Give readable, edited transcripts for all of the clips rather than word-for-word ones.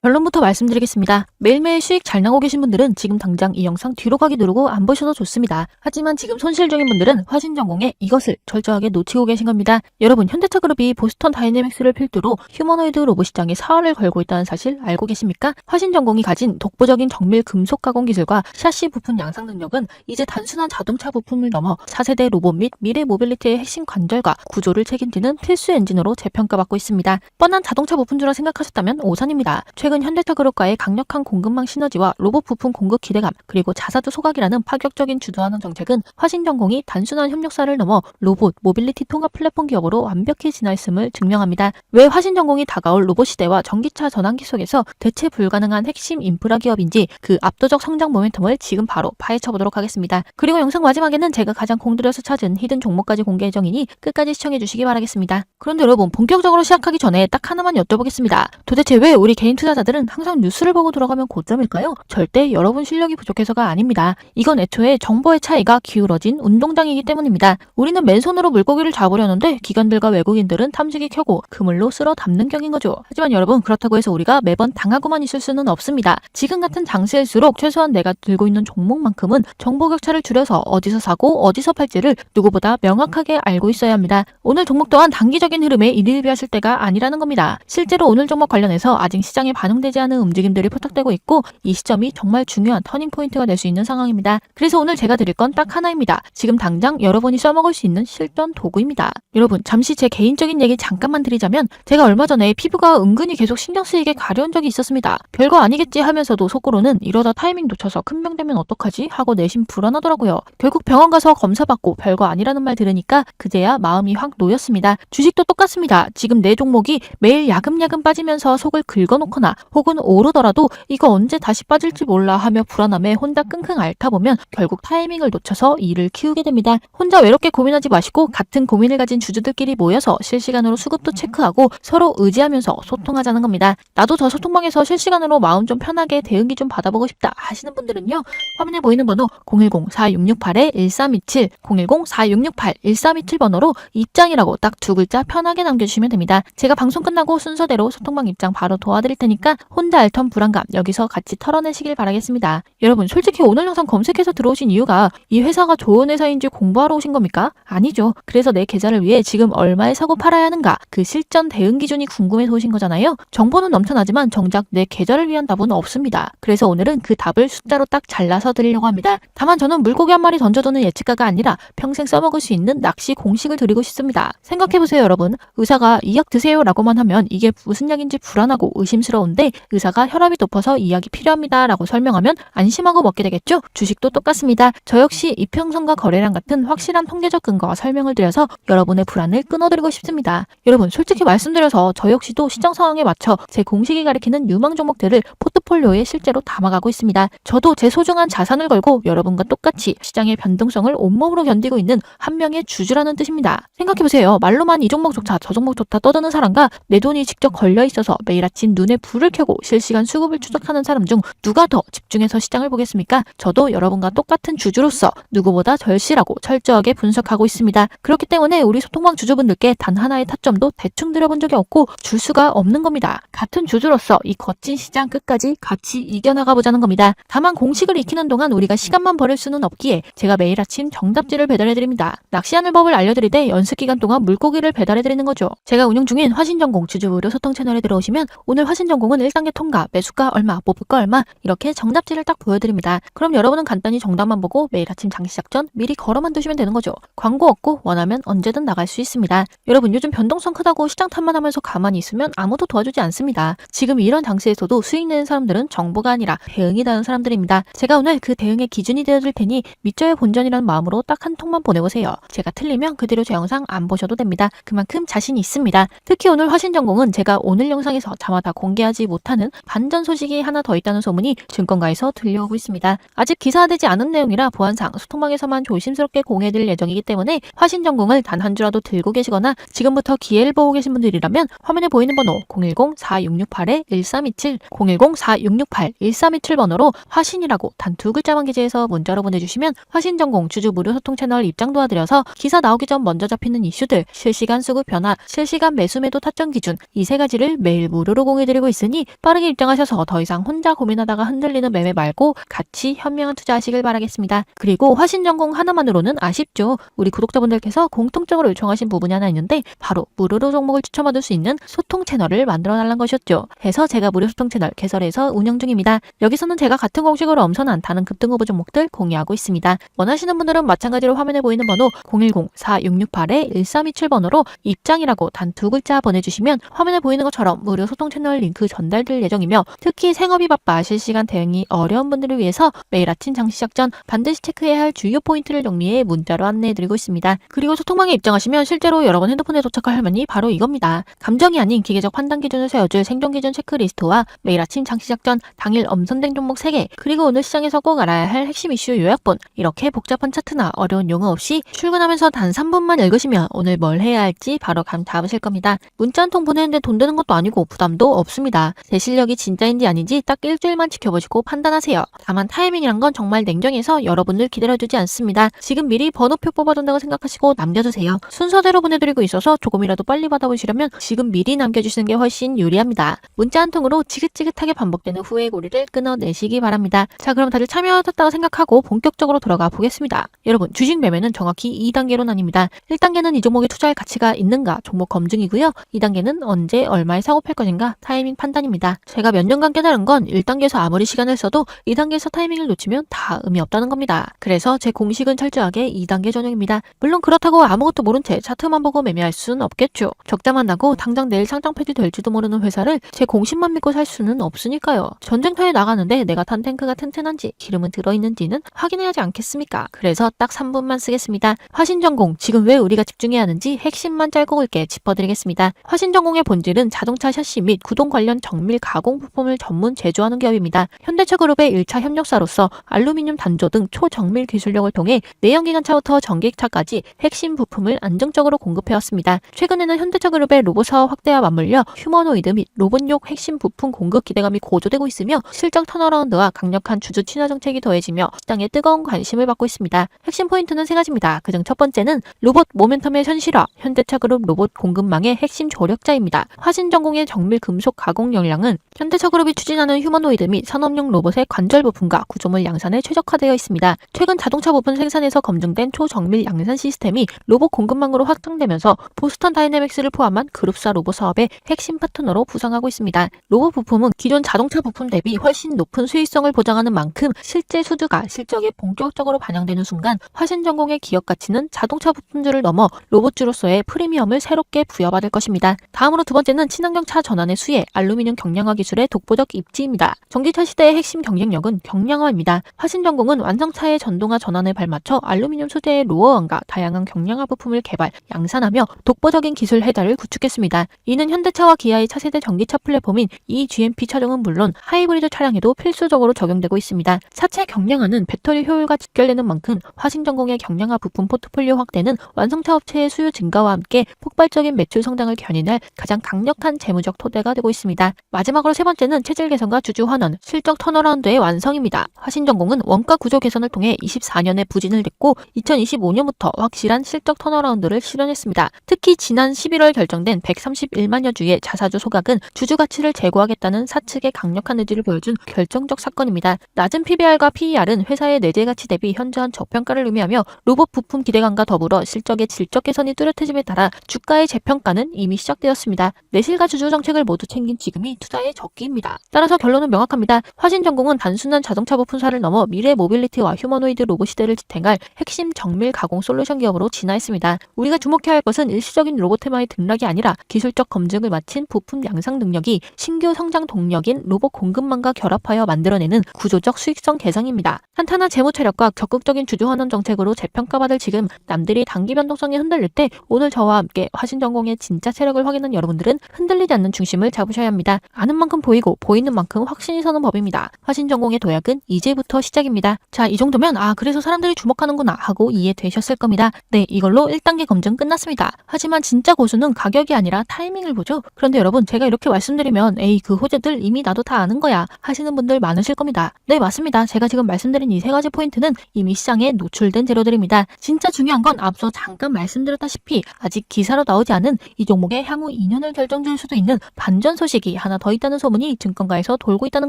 결론부터 말씀드리겠습니다. 매일매일 수익 잘 나고 계신 분들은 지금 당장 이 영상 뒤로 가기 누르고 안 보셔도 좋습니다. 하지만 지금 손실 중인 분들은 화신전공에 이것을 철저하게 놓치고 계신 겁니다. 여러분, 현대차그룹이 보스턴 다이내믹스를 필두로 휴머노이드 로봇 시장에 사활을 걸고 있다는 사실 알고 계십니까? 화신전공이 가진 독보적인 정밀 금속 가공 기술과 샤시 부품 양상 능력은 이제 단순한 자동차 부품을 넘어 4세대 로봇 및 미래 모빌리티의 핵심 관절과 구조를 책임지는 필수 엔진으로 재평가받고 있습니다. 뻔한 자동차 부품주라 생각하셨다면 오산입니다. 최근 현대차그룹과의 강력한 공급망 시너지와 로봇 부품 공급 기대감, 그리고 자사주 소각이라는 파격적인 주도하는 정책은 화신전공이 단순한 협력사를 넘어 로봇, 모빌리티 통합 플랫폼 기업으로 완벽히 진화했음을 증명합니다. 왜 화신전공이 다가올 로봇 시대와 전기차 전환기 속에서 대체 불가능한 핵심 인프라 기업인지 그 압도적 성장 모멘텀을 지금 바로 파헤쳐보도록 하겠습니다. 그리고 영상 마지막에는 제가 가장 공들여서 찾은 히든 종목까지 공개 예정이니 끝까지 시청해주시기 바라겠습니다. 그런데 여러분, 본격적으로 시작하기 전에 딱 하나만 여쭤보겠습니다. 도대체 왜 우리 개인 투자자들은 항상 뉴스를 보고 들어가면 고점일까요? 절대 여러분 실력이 부족해서가 아닙니다. 이건 애초에 정보의 차이가 기울어진 운동장이기 때문입니다. 우리는 맨손으로 물고기를 잡으려는데 기관들과 외국인들은 탐지기 켜고 그물로 쓸어 담는 격인 거죠. 하지만 여러분, 그렇다고 해서 우리가 매번 당하고만 있을 수는 없습니다. 지금 같은 장세일수록 최소한 내가 들고 있는 종목만큼은 정보 격차를 줄여서 어디서 사고 어디서 팔지를 누구보다 명확하게 알고 있어야 합니다. 오늘 종목 또한 단기적인 흐름에 일일비하실 때가 아니라는 겁니다. 실제로 오늘 종목 관련해서 아직 시장에 반영되지 않은 움직임들이 포착되고 있고, 이 시점이 정말 중요한 터닝포인트가 될 수 있는 상황입니다. 그래서 오늘 제가 드릴 건 딱 하나입니다. 지금 당장 여러분이 써먹을 수 있는 실전 도구입니다. 여러분, 잠시 제 개인적인 얘기 잠깐만 드리자면, 제가 얼마 전에 피부가 은근히 계속 신경 쓰이게 가려운 적이 있었습니다. 별거 아니겠지 하면서도 속으로는 이러다 타이밍 놓쳐서 큰 병 되면 어떡하지 하고 내심 불안하더라고요. 결국 병원 가서 검사받고 별거 아니라는 말 들으니까 그제야 마음이 확 놓였습니다. 주식도 똑같습니다. 지금 내 종목이 매일 야금야금 빠지면서 속을 긁어놓거나 혹은 오르더라도 이거 언제 다시 빠질지 몰라 하며 불안함에 혼자 끙끙 앓다 보면 결국 타이밍을 놓쳐서 일을 키우게 됩니다. 혼자 외롭게 고민하지 마시고 같은 고민을 가진 주주들끼리 모여서 실시간으로 수급도 체크하고 서로 의지하면서 소통하자는 겁니다. 나도 저 소통방에서 실시간으로 마음 좀 편하게 대응기 좀 받아보고 싶다 하시는 분들은요, 화면에 보이는 번호 010-4668-1327, 010-4668-1327 번호로 입장이라고 딱 두 글자 편하게 남겨주시면 됩니다. 제가 방송 끝나고 순서대로 소통방 입장 바로 도와드릴 테니까 혼자 앓던 불안감 여기서 같이 털어내시길 바라겠습니다. 여러분, 솔직히 오늘 영상 검색해서 들어오신 이유가 이 회사가 좋은 회사인지 공부하러 오신 겁니까? 아니죠. 그래서 내 계좌를 위해 지금 얼마에 사고 팔아야 하는가, 그 실전 대응 기준이 궁금해서 오신 거잖아요. 정보는 넘쳐나지만 정작 내 계좌를 위한 답은 없습니다. 그래서 오늘은 그 답을 숫자로 딱 잘라서 드리려고 합니다. 다만 저는 물고기 한 마리 던져두는 예측가가 아니라 평생 써먹을 수 있는 낚시 공식을 드리고 싶습니다. 생각해보세요, 여러분. 의사가 이 약 드세요 라고만 하면 이게 무슨 약인지 불안하고 의심스러운데, 의사가 혈압이 높아서 이 약이 필요합니다 라고 설명하면 안심하고 먹게 되겠죠? 주식도 똑같습니다. 저 역시 이평선과 거래량 같은 확실한 통계적 근거와 설명을 드려서 여러분의 불안을 끊어드리고 싶습니다. 여러분, 솔직히 말씀드려서 저 역시도 시장 상황에 맞춰 제 공식이 가리키는 유망 종목들을 포트폴리오에 실제로 담아가고 있습니다. 저도 제 소중한 자산을 걸고 여러분과 똑같이 시장의 변동성을 온몸으로 견디고 있는 한 명의 주주라는 뜻입니다. 생각해보세요. 말로만 이 종목 좋다 저 종목 좋다 떠드는 사람과 내 돈이 직접 걸려있어서 매일 아침 눈에 불을 켜고 실시간 수급을 추적하는 사람 중 누가 더 집중해서 시장을 보겠습니까? 저도 여러분과 똑같은 주주로서 누구보다 절실하고 철저하게 분석하고 있습니다. 그렇기 때문에 우리 소통방 주주분들께 단 하나의 타점도 대충 드려본 적이 없고 줄 수가 없는 겁니다. 같은 주주로서 이 거친 시장 끝까지 같이 이겨나가보자는 겁니다. 다만 공식을 익히는 동안 우리가 시간만 버릴 수는 없기에 제가 매일 아침 정답지를 배달해드립니다. 낚시하는 법을 알려드리되 연습기간 동안 물고기를 배달해드리는 거죠. 제가 운영 중인 화신전공 주주 무료 소통 채널에 들어오시면 오늘 화신전공은 1단계 통과, 매수가 얼마, 목표가 얼마 이렇게 정답지를 딱 보여드립니다. 그럼 여러분은 간단히 정답만 보고 매일 아침 장시 시작 전 미리 걸어만 두시면 되는 거죠. 광고 없고 원하면 언제든 나갈 수 있습니다. 여러분, 요즘 변동성 크다고 시장 탓만 하면서 가만히 있으면 아무도 도와주지 않습니다. 지금 이런 장세에서도 수익 내는 사람들은 정보가 아니라 대응이라는 사람들입니다. 제가 오늘 그 대응의 기준이 되어줄 테니 믿져야 본전이라는 마음으로 딱 한 통만 보내보세요. 제가 틀리면 그대로 제 영상 안 보셔도 됩니다. 그만큼 자신이 있습니다. 특히 오늘 화신전공은 제가 오늘 영상에서 자마다 공개하지 못하는 반전 소식이 하나 더 있다는 소문이 증권가에서 들려오고 있습니다. 아직 기사화되지 않은 내용이라 보안상 소통방에서만 조심스럽게 공개해드릴 예정이기 때문에 화신전공을 단 한 주라도 들고 계시거나 지금부터 기회를 보고 계신 분들이라면 화면에 보이는 번호 010-4668-1327, 010-4668-1327 번호로 화신이라고 단 두 글자만 기재해서 문자로 보내주시면 화신전공 주주 무료 소통 채널 입장 도와드려서 기사 나오기 전 먼저 잡히는 이슈들, 실시간 수급 변화, 실시간 매수 매도 타점 기준 이 세 가지를 매일 무료로 공유드리고 있으니 있으니 빠르게 입장하셔서 더 이상 혼자 고민하다가 흔들리는 매매 말고 같이 현명한 투자하시길 바라겠습니다. 그리고 화신전공 하나만으로는 아쉽죠. 우리 구독자분들께서 공통적으로 요청하신 부분이 하나 있는데 바로 무료로 종목을 추천받을 수 있는 소통 채널을 만들어 달라는 것이었죠. 해서 제가 무료 소통 채널 개설해서 운영 중입니다. 여기서는 제가 같은 공식으로 엄선한 다른 급등 후보 종목들 공유하고 있습니다. 원하시는 분들은 마찬가지로 화면에 보이는 번호 010-4668-1327번으로 입장이라고 단 2글자 보내주시면 화면에 보이는 것처럼 무료 소통 채널 링크 전달될 예정이며 특히 생업이 바빠 실시간 대응이 어려운 분들을 위해서 매일 아침 장시작 전 반드시 체크해야 할 주요 포인트를 정리해 문자로 안내해드리고 있습니다. 그리고 소통방에 입장하시면 실제로 여러분 핸드폰에 도착할 화면이 바로 이겁니다. 감정이 아닌 기계적 판단 기준을 세워줄 생존 기준 체크리스트와 매일 아침 장시작 전 당일 엄선된 종목 3개 그리고 오늘 시장에서 꼭 알아야 할 핵심 이슈 요약본 이렇게 복잡한 차트나 어려운 용어 없이 출근하면서 단 3분만 읽으시면 오늘 뭘 해야 할지 바로 감 잡으실 겁니다. 문자 한 통 보내는데 돈 드는 것도 아니고 부담도 없습니다. 제 실력이 진짜인지 아닌지 딱 일주일만 지켜보시고 판단하세요. 다만 타이밍이란 건 정말 냉정해서 여러분들 기다려주지 않습니다. 지금 미리 번호표 뽑아둔다고 생각하시고 남겨두세요. 순서대로 보내드리고 있어서 조금이라도 빨리 받아보시려면 지금 미리 남겨주시는 게 훨씬 유리합니다. 문자 한 통으로 지긋지긋하게 반복되는 후회의 고리를 끊어내시기 바랍니다. 자, 그럼 다들 참여하셨다고 생각하고 본격적으로 들어가 보겠습니다. 여러분, 주식 매매는 정확히 2단계로 나뉩니다. 1단계는 이 종목에 투자할 가치가 있는가 종목 검증이고요. 2단계는 언제 얼마에 사고 팔 것인가 타이밍 판단입니다. 제가 몇 년간 깨달은 건 1단계에서 아무리 시간을 써도 2단계에서 타이밍을 놓치면 다 의미 없다는 겁니다. 그래서 제 공식은 철저하게 2단계 전용입니다. 물론 그렇다고 아무것도 모른 채 차트만 보고 매매할 수는 없겠죠. 적자만 나고 당장 내일 상장 폐지될지도 모르는 회사를 제 공식만 믿고 살 수는 없으니까요. 전쟁터에 나가는데 내가 탄 탱크가 튼튼한지 기름은 들어있는지는 확인해야 하지 않겠습니까? 그래서 딱 3분만 쓰겠습니다. 화신전공, 지금 왜 우리가 집중해야 하는지 핵심만 짧고 굵게 짚어드리겠습니다. 화신전공의 본질은 자동차 샤시 및 구동 관련 정밀 가공 부품을 전문 제조하는 기업입니다. 현대차그룹의 1차 협력사로서 알루미늄 단조 등 초정밀 기술력을 통해 내연기관차부터 전기차까지 핵심 부품을 안정적으로 공급해왔습니다. 최근에는 현대차그룹의 로봇 사업 확대와 맞물려 휴머노이드 및 로봇용 핵심 부품 공급 기대감이 고조되고 있으며 실적 턴어라운드와 강력한 주주 친화 정책이 더해지며 시장에 뜨거운 관심을 받고 있습니다. 핵심 포인트는 3가지입니다. 그중 첫 번째는 로봇 모멘텀의 현실화, 현대차그룹 로봇 공급망의 핵심 조력자입니다. 화신전공의 정밀 금속 가공 역량은 현대차그룹이 추진하는 휴머노이드 및 산업용 로봇의 관절 부품과 구조물 양산에 최적화되어 있습니다. 최근 자동차 부품 생산에서 검증된 초정밀 양산 시스템이 로봇 공급망으로 확장되면서 보스턴 다이내믹스를 포함한 그룹사 로봇 사업의 핵심 파트너로 부상하고 있습니다. 로봇 부품은 기존 자동차 부품 대비 훨씬 높은 수익성을 보장하는 만큼 실제 수주가 실적에 본격적으로 반영되는 순간 화신전공의 기업 가치는 자동차 부품주를 넘어 로봇주로서의 프리미엄을 새롭게 부여받을 것입니다. 다음으로 두 번째는 친환경 차 전환의 수혜, 알루미늄 경량화 기술의 독보적 입지입니다. 전기차 시대의 핵심 경쟁력은 경량화입니다. 화신전공은 완성차의 전동화 전환에 발맞춰 알루미늄 소재의 로어왕과 다양한 경량화 부품을 개발, 양산하며 독보적인 기술 해달을 구축했습니다. 이는 현대차와 기아의 차세대 전기차 플랫폼인 eGMP 차종은 물론 하이브리드 차량에도 필수적으로 적용되고 있습니다. 차체 경량화는 배터리 효율과 직결되는 만큼 화신전공의 경량화 부품 포트폴리오 확대는 완성차 업체의 수요 증가와 함께 폭발적인 매출 성장을 견인할 가장 강력한 재무적 토대가 되고 있습니다. 마지막으로 3번째는 체질 개선과 주주 환원, 실적 턴어라운드의 완성입니다. 화신전공은 원가 구조 개선을 통해 24년에 부진을 냈고 2025년부터 확실한 실적 턴어라운드를 실현했습니다. 특히 지난 11월 결정된 131만여 주의 자사주 소각은 주주 가치를 제고하겠다는 사측의 강력한 의지를 보여준 결정적 사건입니다. 낮은 PBR과 PER은 회사의 내재 가치 대비 현저한 저평가를 의미하며 로봇 부품 기대감과 더불어 실적의 질적 개선이 뚜렷해짐에 따라 주가의 재평가는 이미 시작되었습니다. 내실과 주주 정책을 모두 챙긴 지금이 투자의 적기입니다. 따라서 결론은 명확합니다. 화신전공은 단순한 자동차 부품사를 넘어 미래 모빌리티와 휴머노이드 로봇 시대를 지탱할 핵심 정밀 가공 솔루션 기업으로 진화했습니다. 우리가 주목해야 할 것은 일시적인 로봇 테마의 등락이 아니라 기술적 검증을 마친 부품 양상 능력이 신규 성장 동력인 로봇 공급망과 결합하여 만들어내는 구조적 수익성 개선입니다. 탄탄한 재무 체력과 적극적인 주주 환원 정책으로 재평가받을 지금 남들이 단기 변동성에 흔들릴 때 오늘 저와 함께 화신전공의 진짜 체력을 확인한 여러분들은 흔들리지 않는 중심을 잡으셔야 합니다. 아는 만큼 보이고 보이는 만큼 확신이 서는 법입니다. 화신전공의 도약은 이제부터 시작입니다. 자, 이 정도면 그래서 사람들이 주목하는구나 하고 이해되셨을 겁니다. 네, 이걸로 1단계 검증 끝났습니다. 하지만 진짜 고수는 가격이 아니라 타이밍을 보죠. 그런데 여러분, 제가 이렇게 말씀드리면 에이, 그 호재들 이미 나도 다 아는 거야 하시는 분들 많으실 겁니다. 네, 맞습니다. 제가 지금 말씀드린 이 3가지 포인트는 이미 시장에 노출된 재료들입니다. 진짜 중요한 건 앞서 잠깐 말씀드렸다시피 아직 기사로 나오지 않은 이 종목의 향후 2년을 결정줄 수도 있는 반전 소식이 하나 더 있다는 소문이 증권가에서 돌고 있다는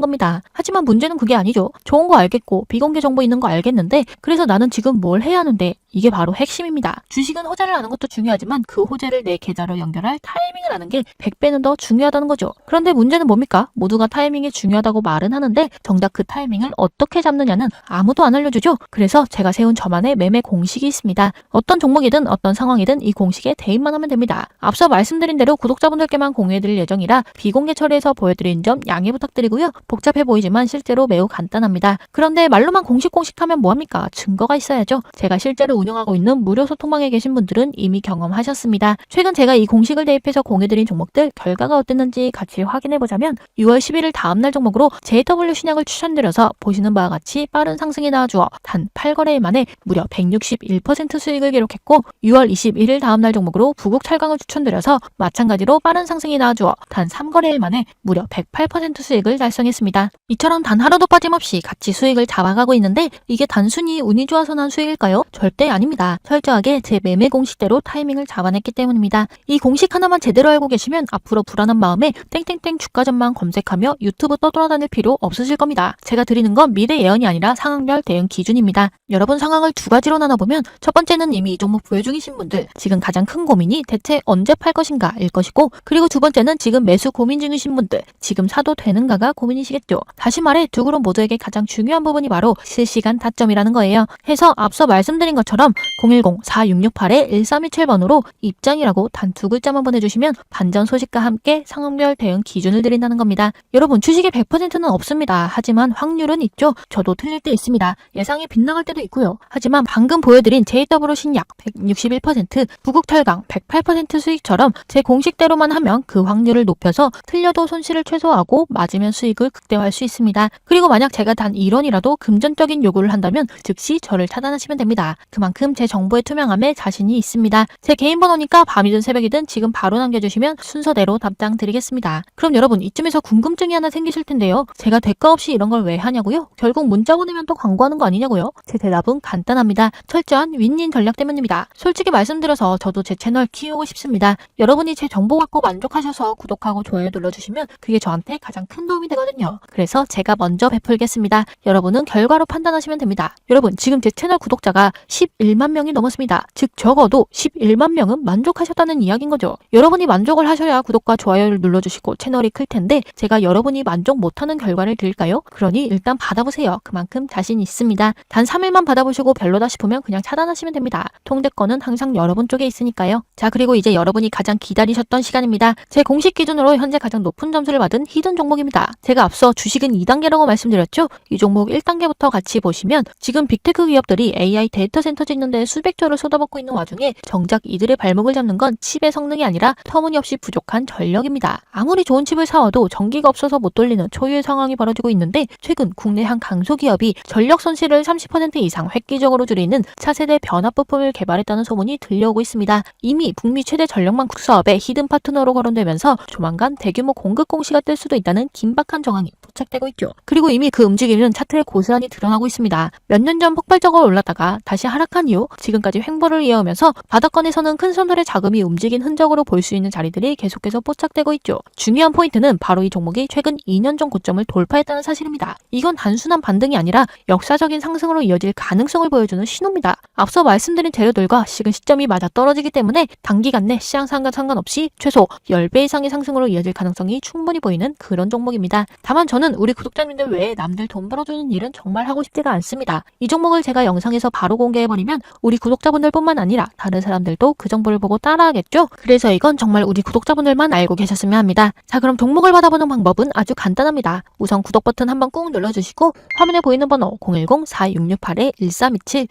겁니다. 하지만 문제는 그게 아니죠. 좋은 거 알겠고 비공개 정보 있는 거 알겠는데 그래서 나는 지금 뭘 해야 하는데 이게 바로 핵심입니다. 주식은 호재를 아는 것도 중요하지만 그 호재를 내 계좌로 연결할 타이밍을 아는 게 100배는 더 중요하다는 거죠. 그런데 문제는 뭡니까? 모두가 타이밍이 중요하다고 말은 하는데 정작 그 타이밍을 어떻게 잡느냐는 아무도 안 알려주죠. 그래서 제가 세운 저만의 매매 공식이 있습니다. 어떤 종목이든 어떤 상황이든 이 공식에 대입만 하면 됩니다. 앞서 말씀드린 대로 구독자분들께만 공유해드릴 예정이라 비공개 처리해서 보여드린 점 양해 부탁드리고요. 복잡해 보이지만 실제로 매우 간단합니다. 그런데 말로만 공식 하면 뭐합니까? 증거가 있어야죠. 제가 실제로 운영하고 있는 무료 소통방에 계신 분들은 이미 경험하셨습니다. 최근 제가 이 공식을 대입해서 공유드린 종목들 결과가 어땠는지 같이 확인해보자면 6월 11일 다음날 종목으로 JW 신약을 추천드려서 보시는 바와 같이 빠른 상승이 나와주어 단 8거래일 만에 무려 161% 수익을 기록했고 6월 21일 다음날 종목으로 부국찰강을 추천드려서 마찬가지로 빠른 상승이 나와주어 단 3거래일 만에 무려 108% 수익을 달성했습니다. 이처럼 단 하루도 빠짐없이 같이 수익을 잡아가고 있는데 이게 단순히 운이 좋아서 난 수익일까요? 절대 아닙니다. 철저하게 제 매매 공식대로 타이밍을 잡아냈기 때문입니다. 이 공식 하나만 제대로 알고 계시면 앞으로 불안한 마음에 땡땡땡 주가전만 검색하며 유튜브 떠돌아다닐 필요 없으실 겁니다. 제가 드리는 건 미래 예언이 아니라 상황별 대응 기준입니다. 여러분 상황을 두 가지로 나눠보면 첫 번째는 이미 이 종목 보유 중이신 분들 지금 가장 큰 고민이 대체 언제 팔 것인가 일 것이고 그리고 두 번째는 지금 매수 고민 중이신 분들 지금 사도 되는가가 고민이시겠죠. 다시 말해 두 그룹 모두에게 가장 중요한 부분이 바로 실시간 타점이라는 거예요. 해서 앞서 말씀드린 것처럼 010-4668-1327번으로 입장이라고 단 두 글자만 보내주시면 반전 소식과 함께 상황별 대응 기준을 드린다는 겁니다. 여러분 주식의 100%는 없습니다. 하지만 확률은 있죠. 저도 틀릴 때 있습니다. 예상이 빗나갈 때도 있고요. 하지만 방금 보여드린 JW 신약 161%, 부국탈강 108% 수익처럼 제 공식대로만 하면 그 확률을 높여서 틀려도 손실을 최소화하고 맞으면 수익을 극대화할 수 있습니다. 그리고 만약 제가 단 1원이라도 금전적인 요구를 한다면 즉시 저를 차단하시면 됩니다. 그만큼 제 정보의 투명함에 자신이 있습니다. 제 개인 번호니까 밤이든 새벽이든 지금 바로 남겨주시면 순서대로 답장 드리겠습니다. 그럼 여러분 이쯤에서 궁금증이 하나 생기실 텐데요. 제가 대가 없이 이런 걸 왜 하냐고요? 결국 문자 보내면 또 광고하는 거 아니냐고요? 제 대답은 간단합니다. 철저한 윈윈 전략 때문입니다. 솔직히 말씀드려서 저도 제 채널 키우고 싶습니다. 여러분이 제 정보 갖고 만족하셔서 구독하고 좋아요 눌러주시면 그게 저한테 가장 큰 도움이 되거든요. 그래서 제가 먼저 베풀겠습니다. 여러분은 결과로 판단하시면 됩니다. 여러분 지금 제 채널 구독자가 11만 명이 넘었습니다. 즉 적어도 11만 명은 만족하셨다는 이야기인 거죠. 여러분이 만족을 하셔야 구독과 좋아요를 눌러주시고 채널이 클 텐데 제가 여러분이 만족 못하는 결과를 드릴까요? 그러니 일단 받아보세요. 그만큼 자신 있습니다. 단 3일만 받아보시고 별로다 싶으면 그냥 차단하시면 됩니다. 통제권은 항상 여러분 쪽에 있으니까요. 자 그리고 이제 여러분이 가장 기다리셨던 시간입니다. 제 공식 기준으로 현재 가장 높은 점수를 받은 히든 종목입니다. 제가 앞서 주식은 2단계라고 말씀드렸죠? 이 종목 1단계부터 같이 보시면 지금 빅테크 기업들이 AI 데이터 센터 짓는 데 수백 조를 쏟아붓고 있는 와중에 정작 이들의 발목을 잡는 건 칩의 성능이 아니라 터무니없이 부족한 전력입니다. 아무리 좋은 칩을 사와도 전기가 없어서 못 돌리는 초유의 상황이 벌어지고 있는데 최근 국내 한 강소기업이 전력 손실을 30% 이상 획기적으로 줄이는 차세대 변압 부품을 개발했다는 소문이 들려오고 있습니다. 이미 북미 최대 전력망 국사업에 히든 파트너로 거론되면서 조만간 대규모 공급 공시가 뜰 수도 있다는 긴박한 정황이 포착되고 있죠. 그리고 이미 그 움직임은 차트에 고스란히 드러나고 있습니다. 몇 년 전 폭발적으로 올랐다가 다시 하락한 이후 지금까지 횡보를 이어오면서 바닥권에서는 큰 손들의 자금이 움직인 흔적으로 볼 수 있는 자리들이 계속해서 포착되고 있죠. 중요한 포인트는 바로 이 종목이 최근 2년 전 고점을 돌파했다는 사실입니다. 이건 단순한 반등이 아니라 역사적인 상승으로 이어질 가능성을 보여주는 신호입니다. 앞서 말씀드린 재료들과 지금 시점이 맞아 떨어지기 때문에 단기간 내 시장 상과 상관없이 최소 10배 이상의 상승으로 이어질 가능성이 충분히 보이는 그런 종목입니다. 다만 저는 우리 구독자님들 외에 남들 돈 벌어주는 일은 정말 하고 싶지가 않습니다. 이 종목을 제가 영상에서 바로 공개해버리면 우리 구독자분들 뿐만 아니라 다른 사람들도 그 정보를 보고 따라하겠죠? 그래서 이건 정말 우리 구독자분들만 알고 계셨으면 합니다. 자 그럼 종목을 받아보는 방법은 아주 간단합니다. 우선 구독 버튼 한번 꾹 눌러주시고 화면에 보이는 번호 010-4668-1327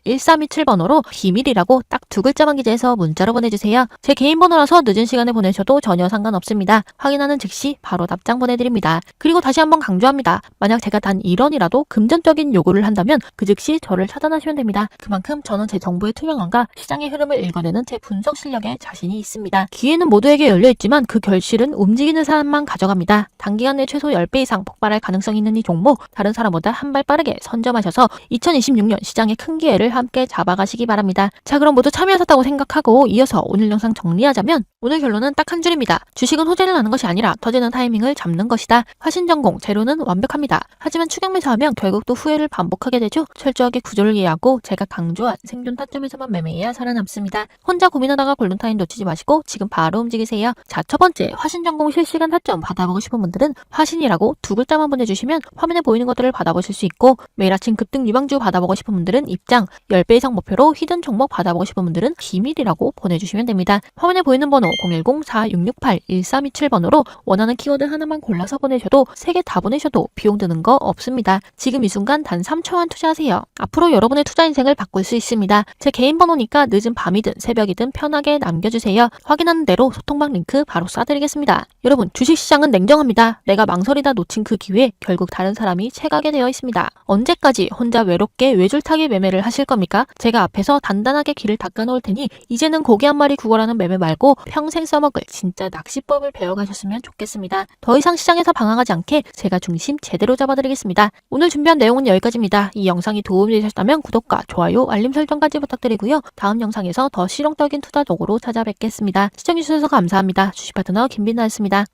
010-4668-1327번호로 비밀이라고 딱 두 글자만 기재해서 문자로 보내주세요. 제 개인 번호라서 늦은 시간에 보내셔도 전혀 상관없습니다. 확인하는 즉시 바로 답장 보내드립니다. 그리고 다시 한번 강조합니다. 만약 제가 단 1원이라도 금전적인 요구를 한다면 그 즉시 저를 차단하시면 됩니다. 그만큼 저는 제 정보의 투명함과 시장의 흐름을 읽어내는 제 분석 실력에 자신이 있습니다. 기회는 모두에게 열려있지만 그 결실은 움직이는 사람만 가져갑니다. 단기간 내 최소 10배 이상 폭발할 가능성이 있는 이 종목 다른 사람보다 한 발 빠르게 선점하셔서 2026년 시장의 큰 기회를 함께 잡아가시기 바랍니다. 자 그럼 모두 참여하셨다고 생각하고 이어서 오늘 영상 정리하자면 오늘 결론은 딱 한 줄입니다. 있습니다. 주식은 호재를 나는 것이 아니라 터지는 타이밍을 잡는 것이다. 화신전공, 재료는 완벽합니다. 하지만 추격 매수하면 결국 또 후회를 반복하게 되죠. 철저하게 구조를 이해하고 제가 강조한 생존 타점에서만 매매해야 살아남습니다. 혼자 고민하다가 골든타임 놓치지 마시고 지금 바로 움직이세요. 자, 첫 번째, 화신전공 실시간 타점 받아보고 싶은 분들은 화신이라고 두 글자만 보내주시면 화면에 보이는 것들을 받아보실 수 있고, 매일 아침 급등 유망주 받아보고 싶은 분들은 입장, 10배 이상 목표로 히든 종목 받아보고 싶은 분들은 비밀이라고 보내주시면 됩니다. 화면에 보이는 번호 010-4668-1327번으로 원하는 키워드 하나만 골라서 보내셔도 3개 다 보내셔도 비용 드는 거 없습니다. 지금 이 순간 단 3초만 투자하세요. 앞으로 여러분의 투자 인생을 바꿀 수 있습니다. 제 개인 번호니까 늦은 밤이든 새벽이든 편하게 남겨주세요. 확인하는 대로 소통방 링크 바로 쏴드리겠습니다. 여러분, 주식시장은 냉정합니다. 내가 망설이다 놓친 그 기회에 결국 다른 사람이 채가게 되어 있습니다. 언제까지 혼자 외롭게 외줄타기 매매를 하실 겁니까? 제가 앞에서 단단하게 길을 닦아놓을 테니 이제는 고기 한 마리 구걸하는 매매 말고 평생 써먹을 진짜 낚시법을 배워가셨으면 좋겠습니다. 더 이상 시장에서 방황하지 않게 제가 중심 제대로 잡아드리겠습니다. 오늘 준비한 내용은 여기까지입니다. 이 영상이 도움이 되셨다면 구독과 좋아요, 알림 설정까지 부탁드리고요. 다음 영상에서 더 실용적인 투자 도구로 찾아뵙겠습니다. 시청해주셔서 감사합니다. 주식파트너 김빈나였습니다.